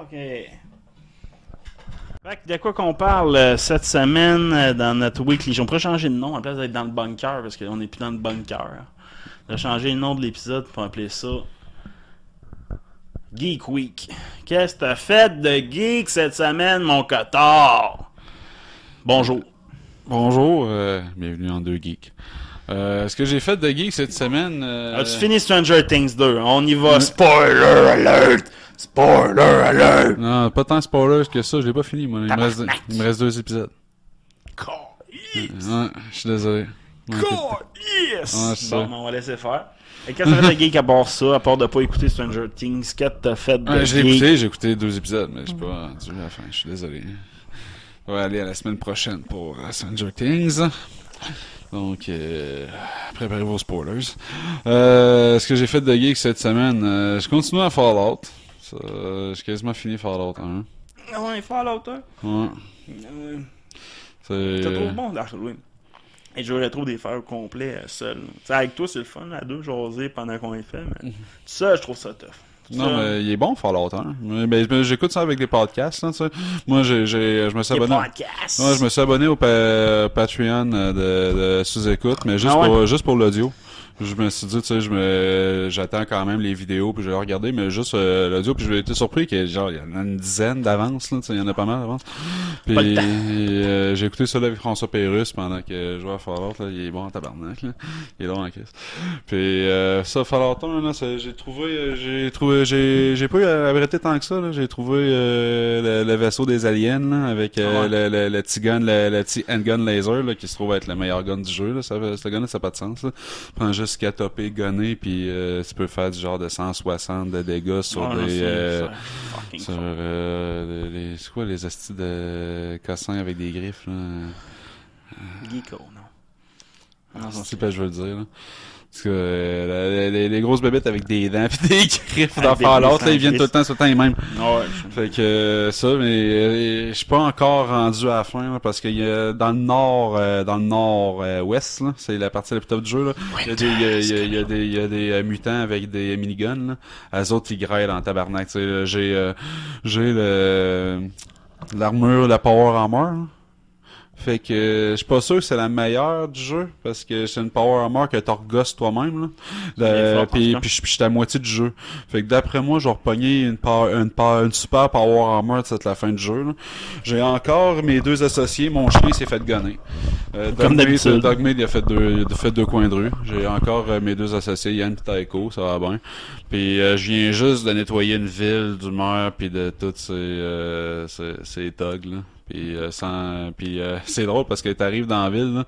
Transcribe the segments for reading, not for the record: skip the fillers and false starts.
OK. Fait que de quoi qu'on parle cette semaine dans notre weekly? On pourrait changer de nom à la place d'être dans le bunker parce qu'on n'est plus dans le bunker. On va changer le nom de l'épisode pour appeler ça Geek Week. Qu'est-ce que t'as fait de geek cette semaine, mon cotard? Bonjour. Bonjour, bienvenue en 2 geeks. Ce que j'ai fait de geek cette semaine... As-tu fini Stranger Things 2? On y va, spoiler alert! Spoiler alert! Non, pas tant spoiler que ça, je l'ai pas fini, moi. Il me reste 2 épisodes. Yes! Ouais, je suis désolé. Yes! Ouais, Bon, on va laisser faire. Et qu'est-ce que t'as fait de geek à part ça, à part de pas écouter Stranger Things? Qu'est-ce que t'as fait de geek? J'ai écouté 2 épisodes, mais je suis pas rendu à la fin, je suis désolé. On va aller à la semaine prochaine pour Stranger Things. Donc, préparez vos spoilers. Ce que j'ai fait de geek cette semaine, je continue à Fallout. J'ai quasiment fini Fallout 1. Ah ouais, Fallout 1? Ouais. C'est trop bon d'Halloween. Et je rétro des faire au complet seul. T'sais, avec toi, c'est le fun, à deux, jaser pendant qu'on les fait, mais ça, je trouve ça tough. Non, mais il est bon Fallout 1. Mais j'écoute ça avec des podcasts, là, tu sais. Moi, je me suis abonné. Ouais, je me suis abonné au Patreon de sous-écoute, mais juste pour l'audio. Je me suis dit, tu sais, j'attends quand même les vidéos puis je vais regarder, mais juste l'audio, puis j'ai été surpris qu'il y a une dizaine d'avance, là, tu sais, il y en a pas mal d'avance. Puis j'ai écouté ça là avec François Pérusse pendant que je jouais à Fallout, là, il est bon en tabarnak, là. Il est long en caisse. Puis ça, Fallout 1, là, j'ai pas eu à arrêter tant que ça, là. J'ai trouvé le vaisseau des aliens, là, avec le petit gun, le petit handgun laser, là, qui se trouve être le meilleur gun du jeu, là. Ce gun-là, ça n'a pas de sens, là. Prends juste qu'à topper, gunner, puis tu peux faire du genre de 160 de dégâts sur c'est quoi les astis de cassins avec des griffes, là? Geeko, non. C'est pas je veux le dire, là. Parce que les grosses bébêtes avec des dents pis des griffes dans Fallout, là, ils viennent tout le temps les mêmes. Ouais, fait que ça, mais je suis pas encore rendu à la fin, là, parce qu'il y a dans le nord-ouest, là, c'est la partie la plus top du jeu, là. Il y a des mutants avec des miniguns, là. Eux autres, ils graillent dans le tabarnak, tu sais. J'ai l'armure, la power armor, là. Fait que je suis pas sûr que c'est la meilleure du jeu parce que c'est une power armor que t'orgosses toi-même là. Puis je suis à moitié du jeu. Fait que d'après moi, je vais repogner une super power armor de la fin du jeu. Là. J'ai encore mes 2 associés, mon chien s'est fait gunner. Comme d'habitude. Dogmeat, il a fait 2 coins de rue. J'ai encore mes 2 associés, Yann et Taiko, ça va bien. Puis je viens juste de nettoyer une ville du maire puis de toutes ces thugs là. Puis c'est drôle parce que t'arrives dans la ville là,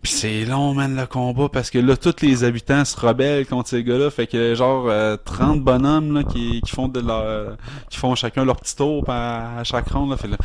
pis c'est long man le combat parce que là tous les habitants se rebellent contre ces gars-là, fait que genre 30 bonhommes là qui font chacun leur petit tour à chaque ronde là, fait là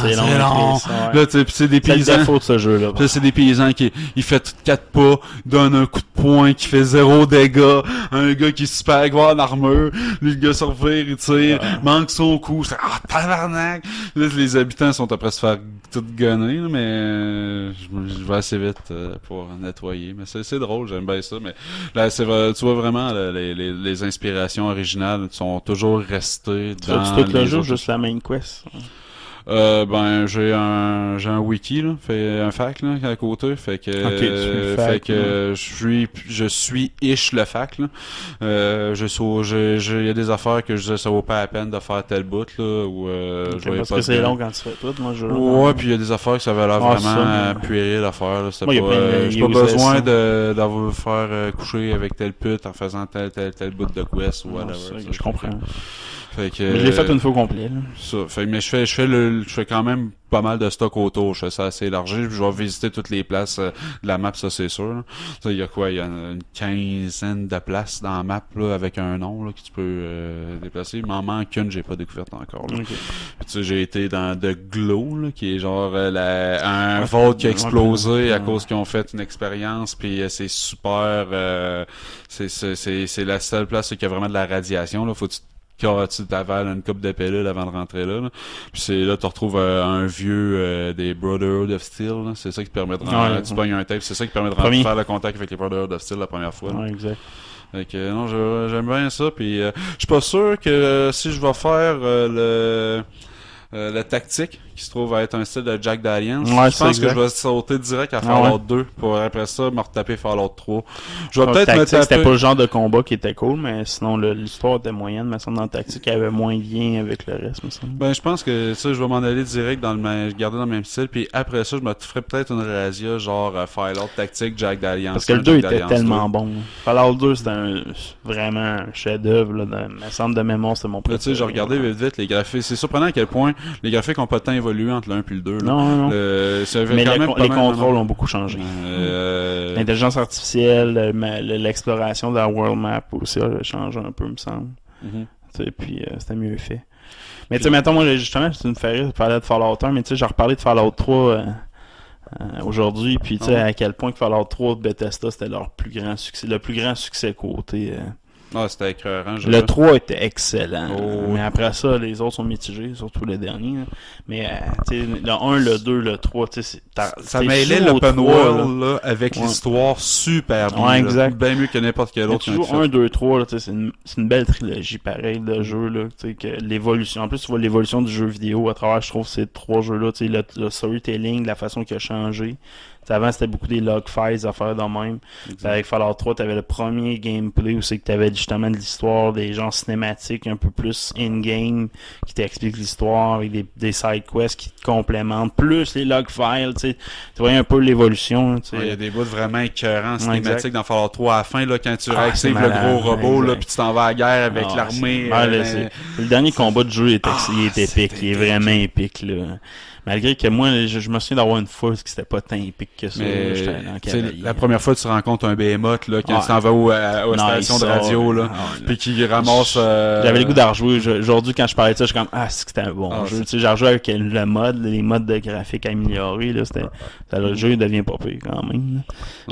c'est long. Là tu sais pis c'est des paysans de ce jeu là. C'est des paysans qui il fait tout 4 pas, donne un coup de poing qui fait 0 dégâts, un gars qui se pègue voir l'armure, le gars se revire, il tire, manque son coup, c'est tabarnak. Là les habitants sont après se faire tout gunner là, mais je vais assez vite pour nettoyer, mais c'est drôle, j'aime bien ça, mais là tu vois vraiment les inspirations originales sont toujours restées dans tout le jeu, juste la main quest. Ben j'ai un wiki là, fait un fac là à côté, fait que je suis ish le fac là. Il y a des affaires que je disais ça vaut pas la peine de faire tel bout là ou parce que c'est long quand tu fais tout, moi je ouais, puis il y a des affaires que ça avait l'air vraiment puéril à faire là, c'est j'ai pas besoin d'avoir faire coucher avec tel pute en faisant tel bout de quest ou whatever. Je comprends. Fait que, mais je l'ai fait une fois complet là. Ça, fait mais je fais quand même pas mal de stock autour, je fais ça assez élargi, je vais visiter toutes les places de la map, ça c'est sûr. Il y a quoi, il y a une quinzaine de places dans la map là avec un nom là que tu peux déplacer. Il m'en manque une, j'ai pas découverte encore. Là. Okay. Puis, tu sais, j'ai été dans The Glow là, qui est genre un vault qui a explosé à cause qu'ils ont fait une expérience, puis c'est super c'est la seule place qui a vraiment de la radiation là, faut que tu t'avales une coupe de pilules avant de rentrer là. Puis c'est là tu retrouves un vieux des Brotherhood of Steel là. C'est ça qui te permet de tu pognes un tape, c'est ça qui te permet de faire le contact avec les Brotherhood of Steel la première fois. Ouais, exact. Fait que, non, j'aime bien ça. Puis, je suis pas sûr que si je vais faire le tactique, qui se trouve à être un style de Jack Dalian, Ouais, je pense que je vais sauter direct à Fallout 2 pour après ça me retaper Fallout 3. Je vais peut-être me taper... C'était pas le genre de combat qui était cool, mais sinon l'histoire était moyenne. Mais dans le tactique, il y avait moins de lien avec le reste, me semble. Ben, je pense que ça, je vais m'en aller direct garder dans le même style, puis après ça, je me ferai peut-être une Razia genre Fallout tactique Jack Dalian. Parce que le 2 était tellement bon. Fallout 2, c'était vraiment un chef-d'œuvre. Me semble de mémoire, c'était mon préféré. Tu sais, j'ai regardé vite les graphiques. C'est surprenant à quel point les graphiques ont pas tant évolué entre le 1 et le 2. Là. Non. Mais les contrôles ont beaucoup changé. L'intelligence artificielle, l'exploration de la world map aussi a changé un peu, me semble. Puis c'était mieux fait. Mais tu sais, mettons, moi, justement, tu me fais rire de parler de Fallout 1, mais tu sais, j'ai reparlé de Fallout 3 aujourd'hui, puis tu sais, à quel point que Fallout 3 de Bethesda, c'était leur plus grand succès, le plus grand succès côté... c'était écœurant. Le 3 était excellent. Mais après ça, les autres sont mitigés, surtout le dernier. Mais tu sais, le 1, le 2, le 3, tu sais, ça mêlait l'open world là, avec l'histoire super bien. Ouais, exact. Bien mieux que n'importe quel autre. Toujours 1, 2, 3, c'est une belle trilogie pareil de jeux. Là, que l'évolution. En plus, tu vois l'évolution du jeu vidéo à travers, je trouve, ces 3 jeux-là. Le storytelling, la façon qu'il a changé. Avant, c'était beaucoup des log files à faire de même. Avec Fallout 3, t'avais le premier gameplay où c'est que t'avais justement de l'histoire, des genres cinématiques un peu plus in-game qui t'expliquent l'histoire avec des side quests qui te complémentent, plus les log files, tu voyais un peu l'évolution. Il y a des bouts vraiment écœurants cinématiques dans Fallout 3 à la fin, là, quand tu réactives le gros robot, là, puis tu t'en vas à la guerre avec l'armée. Le dernier combat de jeu il est épique, il est vraiment épique, là. Malgré que moi, je me souviens d'avoir une fois que c'était pas tant épique que ça. La première fois que tu rencontres un behemoth, là, quand tu t'en vas aux stations de radio, là, puis qui ramasse... J'avais le goût d'en rejouer. Aujourd'hui, quand je parlais de ça, je suis comme, c'est que c'était un bon jeu. Tu sais, j'ai rejoué avec le mode, les modes de graphique améliorés, là, le jeu devient pas pire quand même.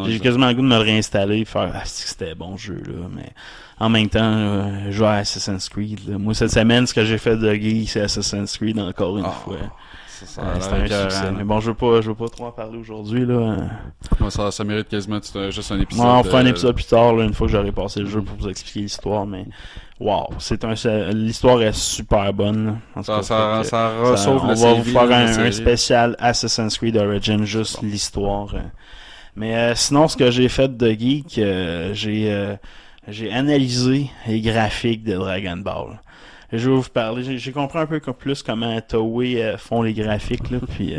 J'ai quasiment le goût de me le réinstaller et faire, c'est que c'était un bon jeu, là, mais... En même temps, jouer à Assassin's Creed. Là. Moi, cette semaine, ce que j'ai fait de geek, c'est Assassin's Creed encore une fois. C'était un succès. Mais bon, je veux pas trop en parler aujourd'hui. Là. Ça mérite quasiment juste un épisode. On fera un épisode plus tard, là, une fois que j'aurai passé le jeu pour vous expliquer l'histoire. Mais wow, l'histoire est super bonne. Là. Ça ressauve on va vous faire un spécial Assassin's Creed Origins, juste l'histoire. Mais sinon, ce que j'ai fait de geek, j'ai analysé les graphiques de Dragon Ball. Je vais vous parler. J'ai compris un peu plus comment Toei font les graphiques, là. Puis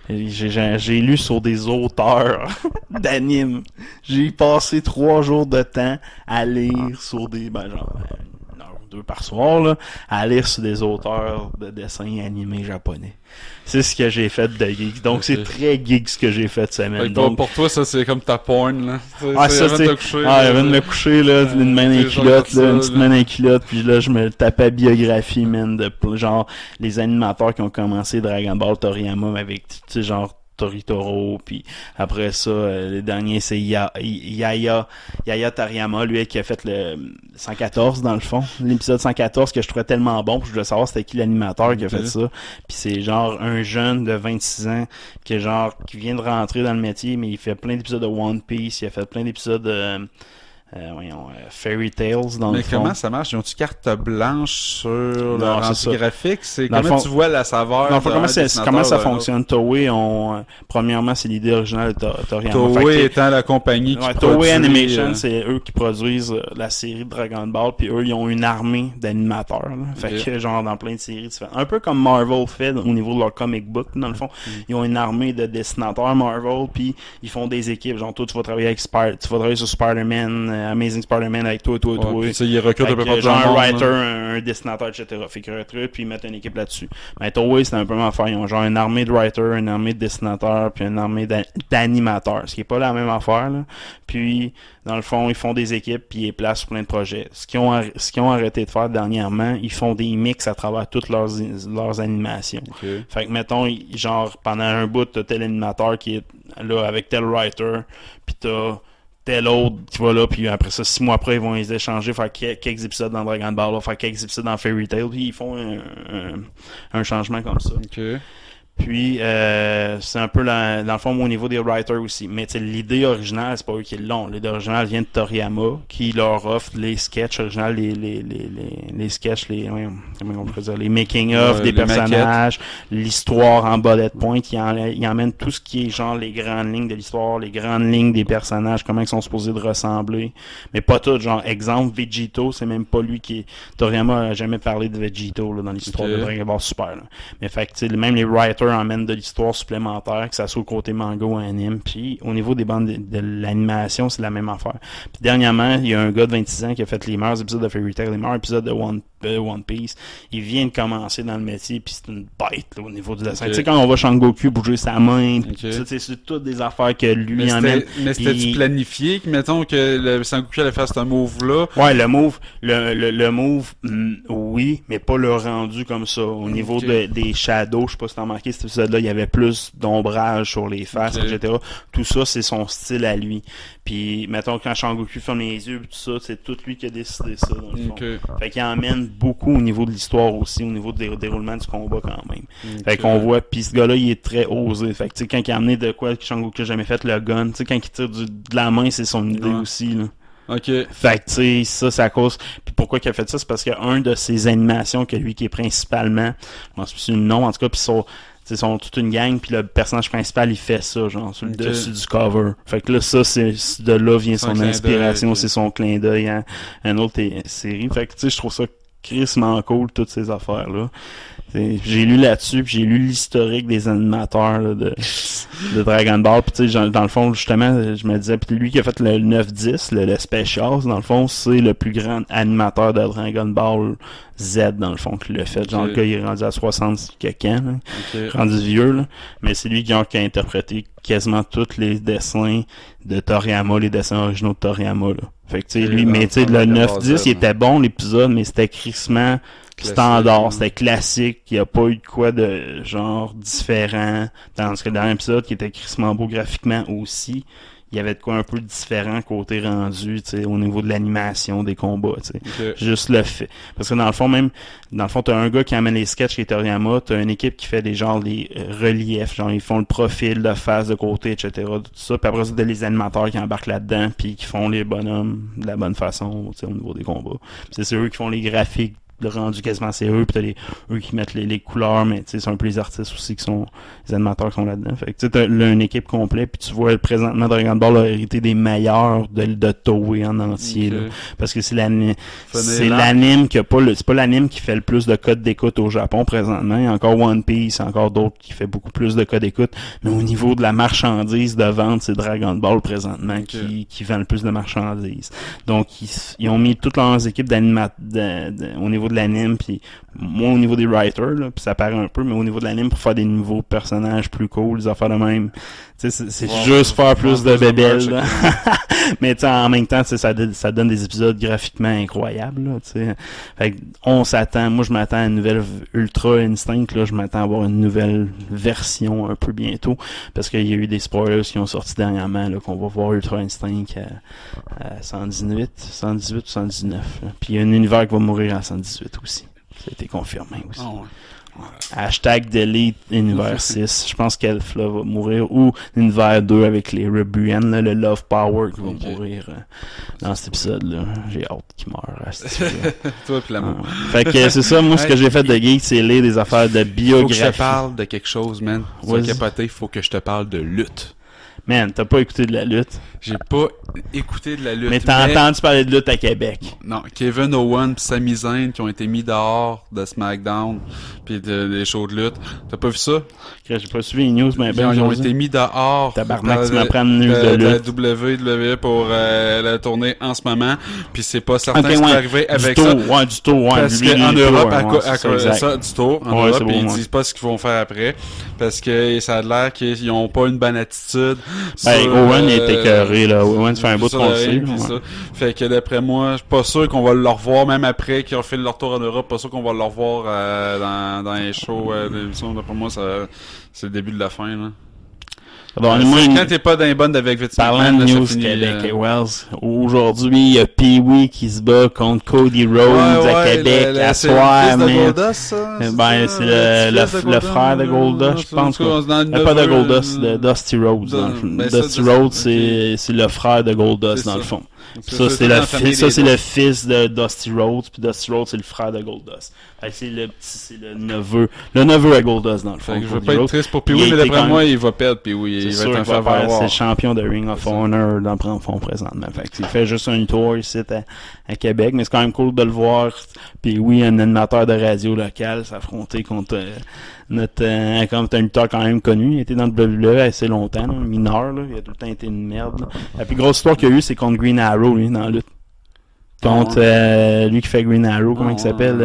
j'ai lu sur des auteurs d'anime. J'ai passé 3 jours de temps à lire sur des une heure ou 2 par soir, là, à lire sur des auteurs de dessins animés japonais. C'est ce que j'ai fait de geek. Donc, c'est très geek ce que j'ai fait cette semaine. Donc, pour toi, ça, c'est comme ta porn, là. Avant de me coucher, là, une main dans les culottes, là, une petite main dans les culottes, puis là, je me tapais biographie, man, de genre, les animateurs qui ont commencé Dragon Ball Toriyama avec, tu sais, genre, Toritoro, puis après ça, le dernier, c'est Yaya Toriyama, lui, qui a fait le 114, dans le fond. L'épisode 114, que je trouvais tellement bon, puis je voulais savoir c'était qui l'animateur qui a fait ça. Puis c'est genre un jeune de 26 ans, qui vient de rentrer dans le métier, mais il fait plein d'épisodes de One Piece, il a fait plein d'épisodes de... Fairy Tales dans le fond. Mais comment ça marche? Ils ont-tu carte blanche sur le rendu graphique? C'est comment tu vois la saveur? Non, comment ça fonctionne? Toei premièrement, c'est l'idée originale de Toriyama. Toei étant la compagnie qui Toei Animation, c'est eux qui produisent la série de Dragon Ball, puis eux, ils ont une armée d'animateurs. Fait que genre dans plein de séries différentes. Un peu comme Marvel fait au niveau de leur comic book, dans le fond. Ils ont une armée de dessinateurs Marvel, puis ils font des équipes. Genre toi, tu vas travailler sur Spider-Man, Amazing Spider-Man avec toi. Ils recrutent un peu pas genre un writer, un dessinateur, etc. Fait qu'ils recrutent puis ils mettent une équipe là-dessus. Mais Toei, c'est un peu l'affaire. Ils ont genre une armée de writers, une armée de dessinateurs, puis une armée d'animateurs. Ce qui est pas la même affaire, là. Puis, dans le fond, ils font des équipes puis ils placent sur plein de projets. Ce qu'ils ont arrêté de faire dernièrement, ils font des mix à travers toutes leurs animations. Okay. Fait que, mettons, genre, pendant un bout, t'as tel animateur qui est là avec tel writer, puis t'as tel autre qui va là, puis après ça, 6 mois après, ils vont les échanger, faire quelques épisodes dans Dragon Ball, faire quelques épisodes dans Fairy Tail, puis ils font un changement comme ça. Okay. Puis c'est un peu dans le fond au niveau des writers aussi. Mais l'idée originale, c'est pas eux qui l'ont. L'idée originale vient de Toriyama, qui leur offre les sketchs originaux, les sketchs, comment on peut dire, les making of des personnages, l'histoire en bullet point, il emmène tout ce qui est genre les grandes lignes de l'histoire, les grandes lignes des personnages, comment ils sont supposés de ressembler. Mais pas tout, genre exemple Vegito, c'est même pas lui qui est... Toriyama a jamais parlé de Vegito là, dans l'histoire de Dragon Ball Super. Là. Mais fait que même les writers emmènent de l'histoire supplémentaire, que ça soit au côté manga ou anime. Puis au niveau des bandes de l'animation, c'est la même affaire. Puis dernièrement, il y a un gars de 26 ans qui a fait les meilleurs épisodes de Fairy Tail, les meilleurs épisodes de One Piece. Il vient de commencer dans le métier, puis c'est une bête là, au niveau du dessin. Tu sais, quand on voit Shangoku bouger sa main, c'est toutes des affaires que lui emmène. Mais c'était-tu planifié, mettons que le Sangoku allait faire ce move-là? Ouais, le move, oui, mais pas le rendu comme ça. Au niveau des shadows, je sais pas si t'as remarqué, cet épisode-là, il y avait plus d'ombrage sur les faces, etc. Tout ça, c'est son style à lui. Puis, mettons, quand Shangoku ferme les yeux, tout ça, c'est tout lui qui a décidé ça, dans le fond. Fait qu'il emmène beaucoup au niveau de l'histoire aussi, au niveau du déroulement du combat quand même. Fait qu'on voit, puis ce gars-là, il est très osé. Fait que, tu sais, quand il a amené de quoi que Shangoku a jamais fait, le gun, tu sais, quand il tire de la main, c'est son idée aussi, là. Fait que, tu sais, ça, c'est à cause... Puis pourquoi qu'il a fait ça? C'est parce qu'un de ses animations, que lui qui est principalement... Je m'en souviens le nom, en tout cas, puis ils sont toute une gang, puis le personnage principal, il fait ça, genre, sur le dessus du cover. Fait que là, ça, c'est de là vient son inspiration, c'est son clin d'œil à une autre série. Fait que, tu sais, je trouve ça crissement cool, toutes ces affaires-là. J'ai lu là-dessus, puis j'ai lu l'historique des animateurs là, de Dragon Ball, puis tu sais, dans le fond, justement, je me disais, puis lui qui a fait le 9-10, le Specials, dans le fond, c'est le plus grand animateur de Dragon Ball Z, dans le fond, qui l'a fait. Genre, le gars, il est rendu à 60 quelques ans, rendu vieux, là. Mais c'est lui qui a interprété quasiment tous les dessins de Toriyama, les dessins originaux de Toriyama, là. Fait que, tu sais, lui, mais tu sais, le 9-10, il était bon, l'épisode, mais c'était crissement standard, c'était classique, il n'y a pas eu de quoi de genre différent dans ce dernier épisode qui était crissement beau graphiquement aussi. Il y avait de quoi un peu différent côté rendu, tu sais, au niveau de l'animation des combats, tu sais. Juste le fait. Parce que dans le fond, t'as un gars qui amène les sketchs qui est Toriyama, t'as une équipe qui fait des reliefs, genre ils font le profil de face, de côté, etc. Tout ça. Puis après ça, t'as les animateurs qui embarquent là-dedans, puis qui font les bonhommes de la bonne façon, tu sais, au niveau des combats. Puis c'est eux qui font les graphiques le rendu quasiment c'est eux, puis t'as eux qui mettent les couleurs, mais tu sais c'est un peu les artistes aussi qui sont les animateurs qui sont là-dedans. Fait que tu sais t'as une équipe complète, puis tu vois présentement Dragon Ball a hérité des meilleurs de Toei en entier là, parce que c'est l'anime qui a pas c'est pas l'anime qui fait le plus de codes d'écoute au Japon présentement. Il y a encore One Piece, encore d'autres qui fait beaucoup plus de codes d'écoute, mais au niveau de la marchandise de vente, c'est Dragon Ball présentement qui vend le plus de marchandises. Donc ils ont mis toutes leurs équipes au niveau de l'anime, puis moi au niveau des writers là, puis ça paraît un peu, mais au niveau de l'anime pour faire des nouveaux personnages plus cool, des affaires de même, tu sais c'est juste faire plus de bébelles là. Mais tu sais en même temps ça donne des épisodes graphiquement incroyables là, tu sais. Fait que moi je m'attends à une nouvelle Ultra Instinct là, je m'attends à avoir une nouvelle version un peu bientôt, parce qu'il y a eu des spoilers qui ont sorti dernièrement là, qu'on va voir Ultra Instinct à 118 ou 119 là. Puis il y a un univers qui va mourir à 118 aussi. Ça a été confirmé aussi. Oh, ouais. #delete univers 6. Je pense qu'Elf là va mourir, ou univers 2 avec les Rebuian, là, le Love Power qui va mourir dans cet épisode-là. J'ai hâte qu'il meure à cet épisode. Toi pis l'amour. Fait que c'est ça, moi ce que j'ai fait de geek, c'est lire des affaires de biographie. Faut que je te parle de quelque chose, man. Tu vas capoter, faut que je te parle de lutte. Man, t'as pas écouté de la lutte? J'ai pas écouté de la lutte. Mais t'as entendu parler de lutte à Québec? Non, Kevin Owens pis Sami Zayn qui ont été mis dehors de SmackDown pis des shows de lutte. T'as pas vu ça? J'ai pas suivi les news, mais ils ont été mis dehors. Tabarnak, tu m'apprends une news de lutte. La WWE pour la tournée en ce moment. Puis c'est pas certain ce qui va arriver avec ça. Du tour, parce qu'en Europe, à cause de ça, du tour, en Europe, ils disent pas ce qu'ils vont faire après. Parce que ça a l'air qu'ils ont pas une bonne attitude. Owen est écœuré, là. Owen fait un bout de conseil. Fait que d'après moi, je suis pas sûr qu'on va le revoir, même après qu'ils ont fait leur tour en Europe, pas sûr qu'on va le revoir dans les shows d'émission. D'après moi, c'est le début de la fin, là. Alors, quand t'es pas dans les bonnes avec Vince parlant McMahon, de là, News ça finit, Québec et Wells, aujourd'hui, il y a Pee-Wee qui se bat contre Cody Rhodes à Québec à soir, mais ben c'est le frère de Goldust, je pense. Pas de Goldust, de Dusty Rhodes. Dusty Rhodes, c'est le frère de Goldust dans le fond. Ça c'est le fils de Dusty Rhodes, puis Dusty Rhodes c'est le frère de Goldust. C'est le neveu à Goldust dans le fond. Je veux pas être triste pour Pee-Wee, mais d'après moi il va perdre Pee-Wee. Il va être un faveur. C'est le champion de Ring of Honor dans le fond présentement. Fait il fait juste un tour ici à Québec, mais c'est quand même cool de le voir. Pee-Wee, un animateur de radio local, s'affronter contre comme un lutteur quand même connu. Il était dans le WWE assez longtemps, là, mineur, là. Il a tout le temps été une merde, là. La plus grosse histoire qu'il y a eu, c'est contre Green Arrow, lui, dans la lutte. Contre lui qui fait Green Arrow, comment il s'appelle?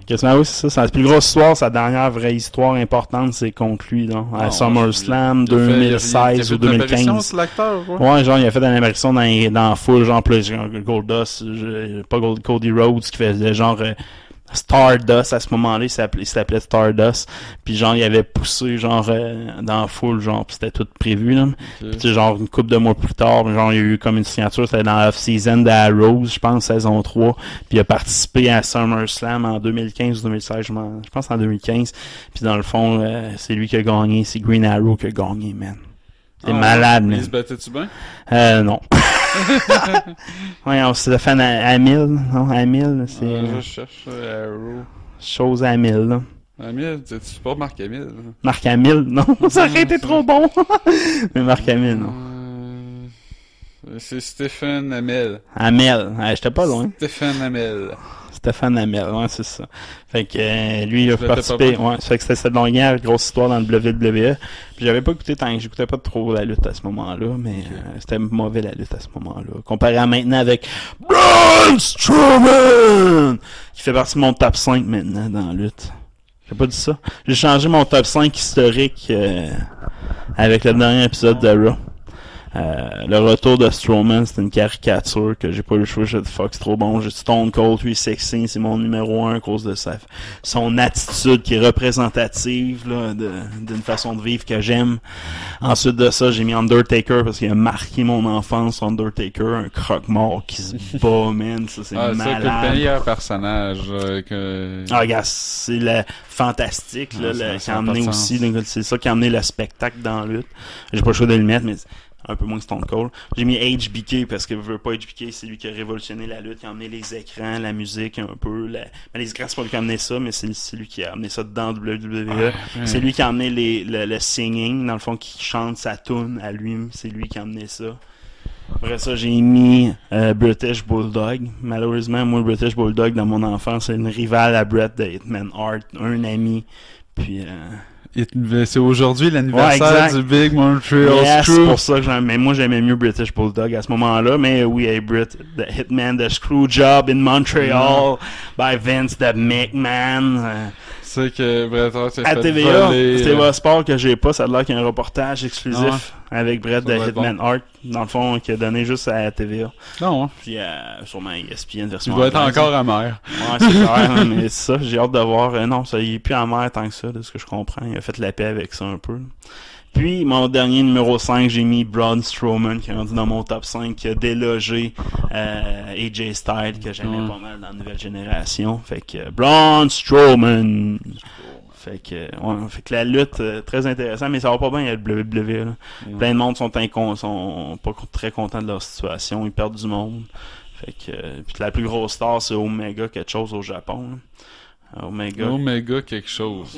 Qu'est-ce que oui, c'est ça. C'est la plus grosse histoire, sa dernière vraie histoire importante, c'est contre lui, donc, à SummerSlam 2016 ou 2015. Ouais, genre, il a fait une apparition dans la foule, genre, plus Goldust, pas Cody Rhodes, qui faisait genre Stardust à ce moment-là, il s'appelait Stardust, puis genre il avait poussé genre dans la foule, genre pis c'était tout prévu là. Okay. Puis genre une couple de mois plus tard, genre il y a eu comme une signature, c'était dans l'off-season d'Arrows, je pense saison 3, puis il a participé à SummerSlam en 2015 ou 2016, je pense en 2015. Puis dans le fond, c'est lui qui a gagné, c'est Green Arrow qui a gagné, man. C'est malade, man. Il se battait-tu bien? Non. Ouais, c'est le fan Amil, non? Amil, c'est... je cherche Arrow. Chose Amil, là. Amil, c'est pas Marc Amil. Marc Amil, non? Ça aurait été trop bon! Mais Marc Amil, non. C'est Stephen Amel. Amel, j'étais pas loin. Stephen Amel. Stéphane Amel, ouais, c'est ça. Fait que lui, il a participé, ouais, ça fait que c'était cette longueur, grosse histoire dans le WWE. Puis j'avais pas écouté tant que j'écoutais pas trop la lutte à ce moment-là, mais c'était mauvais la lutte à ce moment-là. Comparé à maintenant avec Braun Strowman, qui fait partie de mon top 5 maintenant dans la lutte. J'ai pas dit ça. J'ai changé mon top 5 historique avec le dernier épisode de Raw. Le retour de Strowman, c'est une caricature que j'ai pas eu le choix, j'ai dit fuck, c'est trop bon, j'ai Stone Cold 316, c'est mon numéro 1 à cause de son attitude qui est représentative là, d'une façon de vivre que j'aime. Ensuite de ça, j'ai mis Undertaker parce qu'il a marqué mon enfance, Undertaker, un croque-mort qui se bat, man, ça c'est malade. C'est le meilleur personnage regarde, c'est le fantastique là, qui a amené aussi, c'est ça qui a amené le spectacle dans la lutte. J'ai pas le choix de le mettre, mais un peu moins Stone Cold. J'ai mis HBK parce que je veux pas HBK, c'est lui qui a révolutionné la lutte, qui a amené les écrans, la musique un peu. Mais les écrans, c'est pas lui qui a amené ça, mais c'est lui qui a amené ça dans WWE. C'est lui qui a amené le singing, dans le fond, qui chante sa tune à lui. C'est lui qui a amené ça. Après ça, j'ai mis British Bulldog. Malheureusement, moi, British Bulldog, dans mon enfance, c'est une rivale à Bret de Hitman Hart, un ami. Puis... c'est aujourd'hui l'anniversaire du Big Montreal Screw. C'est pour ça que mais moi j'aimais mieux British Bulldog à ce moment-là, mais oui, hey, the Hitman, the Screw Job in Montreal by Vince the McMahon. C'est que Bret Hart s'est à fait TVA, voler. C'est TVA Sport que j'ai pas, ça a l'air qu'il y a un reportage exclusif avec Bret de Hitman Hart, dans le fond, qui a donné juste à TVA. Non, puis sûrement ESPN version. Il doit être encore amer. Ouais, c'est clair, mais c'est ça, j'ai hâte de voir. Non, ça il est plus amer tant que ça, de ce que je comprends. Il a fait la paix avec ça un peu. Puis, mon dernier numéro 5, j'ai mis Braun Strowman, qui est rendu dans mon top 5, qui a délogé AJ Styles, que j'aimais pas mal dans la nouvelle génération. Fait que Braun Strowman. Fait que la lutte, très intéressante, mais ça va pas bien, il y a le WWE, là. Plein de monde sont pas très contents de leur situation, ils perdent du monde. Fait que, puis la plus grosse star, c'est Omega quelque chose au Japon, là. Omega quelque chose.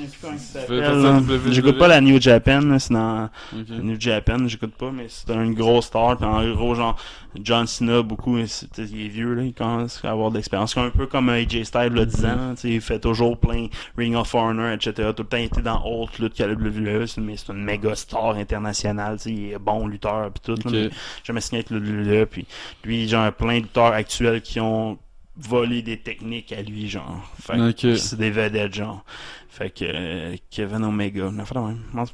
J'écoute pas la New Japan, là, c'est dans New Japan, j'écoute pas, mais c'est une grosse star, pis en gros genre John Cena beaucoup, il est vieux là, il commence à avoir de l'expérience, un peu comme AJ Styles là 10 ans, il fait toujours plein Ring of Honor, etc. Tout le temps il était dans haute lutte qu'à la WWE, mais c'est une méga star internationale, il est bon lutteur pis tout, là, mais jamais signé avec le WWE, puis lui genre plein de lutteurs actuels qui ont voler des techniques à lui, genre. Fait que c'est des vedettes, genre. Fait que Kevin Omega,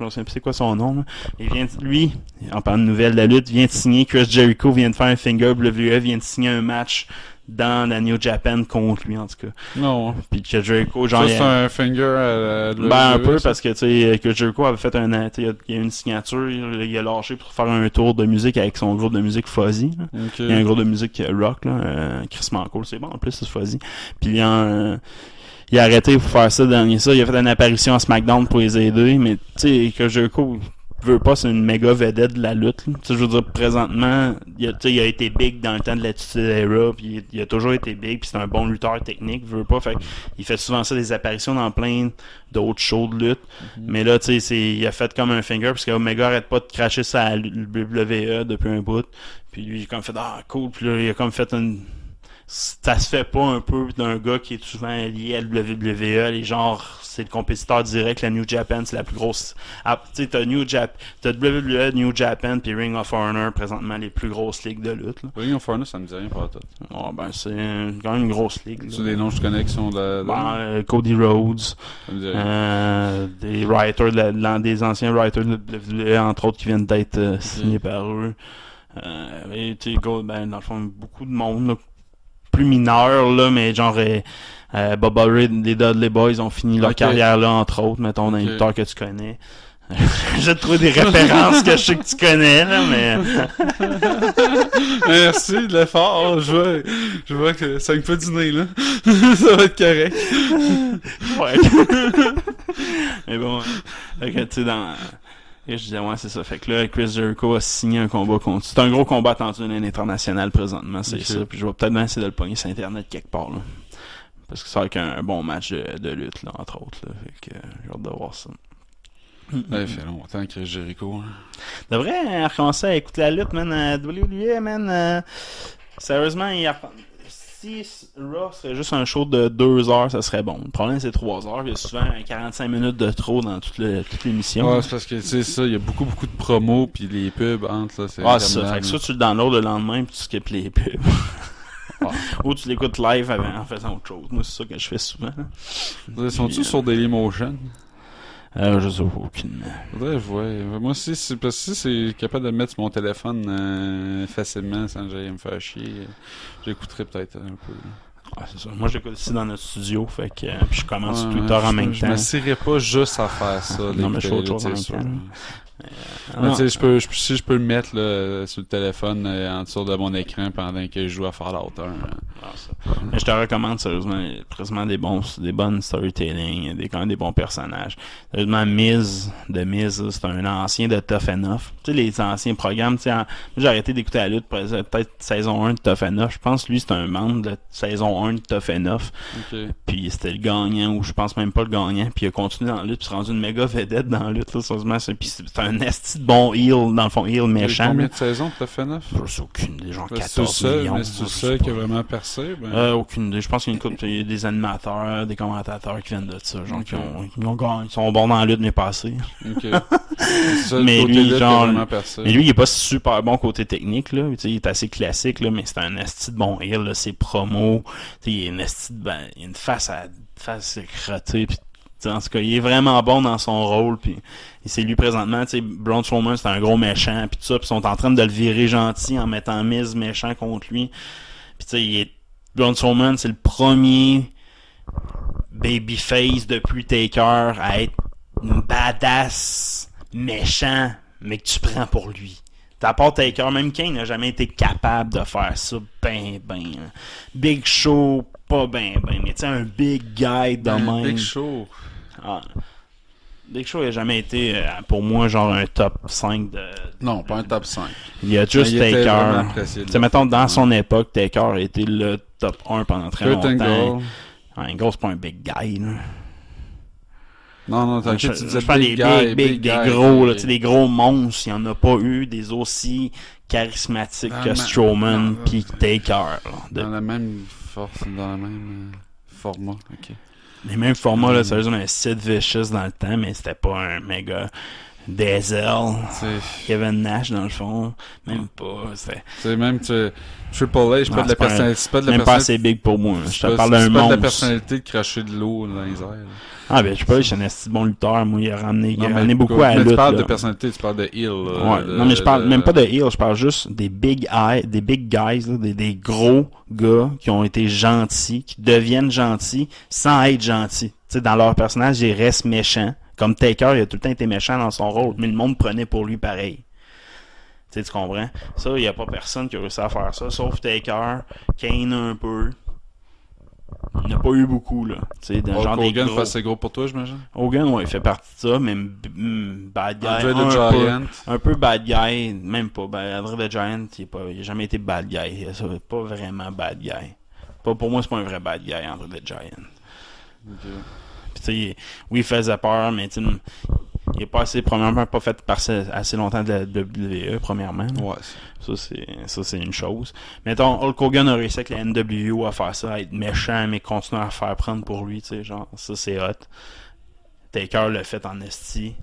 c'est quoi son nom, là? Il vient, lui, en parlant de nouvelles de la lutte, vient de signer, Chris Jericho vient de faire un finger, WWE vient de signer un match dans la New Japan contre lui, en tout cas. Non. Puis que Jericho, genre... Ça, c'est un finger à Ben, un peu, parce que, tu sais, que Jericho avait fait il y a une signature, il a lâché pour faire un tour de musique avec son groupe de musique Fuzzy, là. Okay. Il y a un groupe de musique rock, là, Chris Mancourt, c'est bon, en plus, c'est Fuzzy. Puis il a arrêté pour faire ça, dernier ça. Il a fait une apparition à SmackDown pour les aider, mais tu sais, que Jericho veut pas, c'est une méga vedette de la lutte. Tu sais, je veux dire, présentement, il a été big dans le temps de l'Attitude Era, puis il a toujours été big, puis c'est un bon lutteur technique, veut pas, fait il fait souvent ça, des apparitions dans plein d'autres shows de lutte. Mais là, tu sais, il a fait comme un finger, parce qu'Omega arrête pas de cracher ça à WWE depuis un bout, puis lui, il a comme fait, ah, cool, puis là, il a comme fait une... Ça se fait pas un peu d'un gars qui est souvent lié à WWE, les genres, c'est le compétiteur direct, la New Japan, c'est la plus grosse. Ah, tu sais, t'as WWE, New Japan, puis Ring of Honor, présentement les plus grosses ligues de lutte, là. Ring of Honor, ça me dit rien pas tout. Oh, ben, c'est quand même une grosse ligue. C'est des noms que je connais qui sont Cody Rhodes, ça me dit rien. des writers, des anciens writers de WWE, entre autres, qui viennent d'être signés par eux. Et tu sais, ben, dans le fond, beaucoup de monde, là, plus mineurs, là, mais genre Bubba Ray, les Dudley Boys ont fini leur carrière là, entre autres, mettons, dans les lutteurs que tu connais. J'ai trouvé des références que je sais que tu connais, là, mais... Merci de l'effort. Je vois que ça me fait dîner, là. Ça va être correct. Ouais. Mais bon, tu sais, et je disais, ouais, c'est ça. Fait que là, Chris Jericho a signé un combat contre... C'est un gros combat attendu à l'international présentement, c'est ça. Puis je vais peut-être essayer de le pogner sur Internet quelque part, là. Parce que ça va être un bon match de lutte, là, entre autres, là. Fait que j'ai hâte de voir ça. Il fait longtemps, Chris Jericho. Hein. Devrait recommencer à écouter la lutte, man. WWE, man. Sérieusement, si Raw serait juste un show de 2 heures, ça serait bon. Le problème, c'est 3 heures. Il y a souvent 45 minutes de trop dans toute l'émission. Ouais, c'est parce que, tu sais, ça, il y a beaucoup de promos, puis les pubs entre, là, c'est... Ah, c'est ça. Fait que ça, tu le downloads le lendemain, puis tu skippes les pubs. Ou tu l'écoutes live en faisant autre chose. Moi, c'est ça que je fais souvent. Sont-ils sur Dailymotion? Je sais pas, aucune. Faudrait que je vois. Moi aussi, parce que si c'est capable de le mettre sur mon téléphone facilement sans que j'aille me faire chier, j'écouterais peut-être un peu. Ouais, c'est ça. Moi, j'écoute ici dans notre studio, fait que puis je commence Twitter en même temps. Je m'assirais pas juste à faire ça. Non, mais je fais autre chose en même temps. Si je peux le mettre là, sur le téléphone en dessous de mon écran pendant que je joue à Fallout 1. Mais je te recommande sérieusement, précisément des bonnes storytelling, quand même des bons personnages. Sérieusement, Miz, c'est un ancien de Tough Enough. Tu sais, les anciens programmes, j'ai arrêté d'écouter la lutte, peut-être saison 1 de Tough Enough. Je pense que lui, c'est un membre de saison 1 de Tough Enough. Okay. Puis c'était le gagnant, ou je pense même pas le gagnant. Puis il a continué dans la lutte, puis s'est rendu une méga vedette dans la lutte, là, sérieusement. Puis c'est un esti de bon heel, dans le fond, heel méchant. Combien de saisons Tough Enough? Je sais aucune idée, genre 14 millions. Mais c'est ça qui a vraiment percé? Aucune idée. Je pense qu'il y a des animateurs, des commentateurs qui viennent de ça, genre ils sont bons dans la lutte mais pas assez. Okay. Mais lui, genre, mais lui, il est pas super bon côté technique, là. Il est assez classique, là, mais c'est un esti de bon heel, là, ses promos. Il a une esti de, il a une face crottée, pis en tout cas, il est vraiment bon dans son rôle, puis c'est lui présentement, tu sais, Braun Strowman, c'est un gros méchant, puis tout ça, puis ils sont en train de le virer gentil en mettant Miz méchant contre lui. Puis tu sais, Braun Strowman, c'est le premier babyface depuis Taker à être une badass méchant, mais que tu prends pour lui. T'as pas Taker, même Kane n'a jamais été capable de faire ça ben. Big Show, pas ben, mais tu sais, un big guy de même. Big Show. Big Show n'a jamais été, pour moi, genre un top 5 de... Non, pas un top 5. Il y a juste Taker. Tu sais, mettons, dans son époque, Taker a été le top 1 pendant très longtemps. Angle, c'est pas un big guy, là. Non, t'inquiète, tu disais des gros, là, tu sais, des gros monstres. Il n'y en a pas eu des aussi charismatiques que Strowman pis Taker, là. Dans la même force, dans le même format, ok. Les mêmes formats, là, sérieusement, un Sid Vicious dans le temps, mais c'était pas un méga Diesel, C'est... Kevin Nash dans le fond, même pas. C'est même Triple H, c'est pas de la personnalité. C'est pas de la même pas personnalité. assez big pour moi. Je te C'est parle d'un pas de la monstre. personnalité de cracher de l'eau dans les airs. Là. Ah ben je sais pas, je suis un esti bon lutteur, moi il a ramené beaucoup à la mais lutte. tu parles là. de personnalité, tu parles de heel. Ouais. Non mais je parle même pas de heel, je parle juste des big guys, là, des gros gars qui ont été gentils, qui deviennent gentils sans être gentils. Tu sais, dans leur personnage, ils restent méchants. Comme Taker, il a tout le temps été méchant dans son rôle, mais le monde prenait pour lui pareil. Tu sais, tu comprends? Ça, il y a pas personne qui a réussi à faire ça, sauf Taker, Kane un peu. Il n'y en a pas eu beaucoup, là. Tu sais, Hulk genre des Hogan, gros... pas assez gros pour toi, j'imagine? Hogan, ouais, il fait partie de ça, mais bad guy. Andre the Giant. Un peu bad guy, même pas. Andre the Giant, il a jamais été bad guy. Ça, pas vraiment bad guy. Pour moi, c'est pas un vrai bad guy, Andre the Giant. Okay. Puis tu sais, oui, il faisait peur, mais tu sais, il est pas assez, premièrement, pas fait passer assez longtemps de la WWE, premièrement. Ouais. Ça, c'est une chose. Mettons, Hulk Hogan a réussi avec la NWO à faire ça, à être méchant, mais continuer à faire prendre pour lui, tu sais, genre, ça, c'est hot. Taker l'a fait en esti.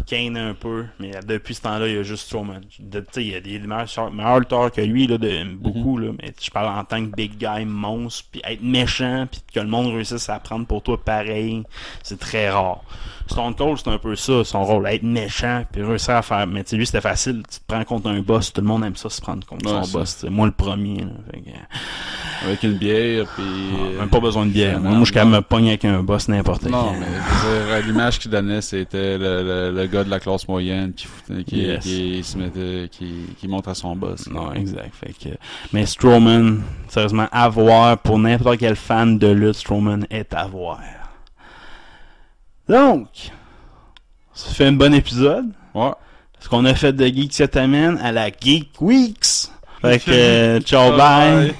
Kane un peu, mais depuis ce temps-là, il y a juste Strowman. Tu sais, il y a des meilleurs lutteurs que lui, là, beaucoup, là, mais je parle en tant que big guy monstre, puis être méchant, puis que le monde réussisse à prendre pour toi pareil, c'est très rare. Stone Cold, c'est un peu ça, son rôle, être méchant, puis réussir à faire, mais tu sais, lui, c'était facile, tu te prends contre un boss, tout le monde aime ça, se prendre contre son boss, t'sais. Moi le premier, là, fait que... Avec une bière, puis... même pas besoin de bière. Moi, je suis capable de me pogner avec un boss n'importe quand. Non, mais je veux dire, l'image qu'il donnait, c'était le gars de la classe moyenne qui montre à son boss. Non, exact. Fait que... Mais Strowman, sérieusement, à voir, pour n'importe quel fan de lutte, Strowman est à voir. Donc, ça fait un bon épisode. Ouais. Ce qu'on a fait de Geek cette semaine à la Geek Weeks. Fait que, ciao, bye.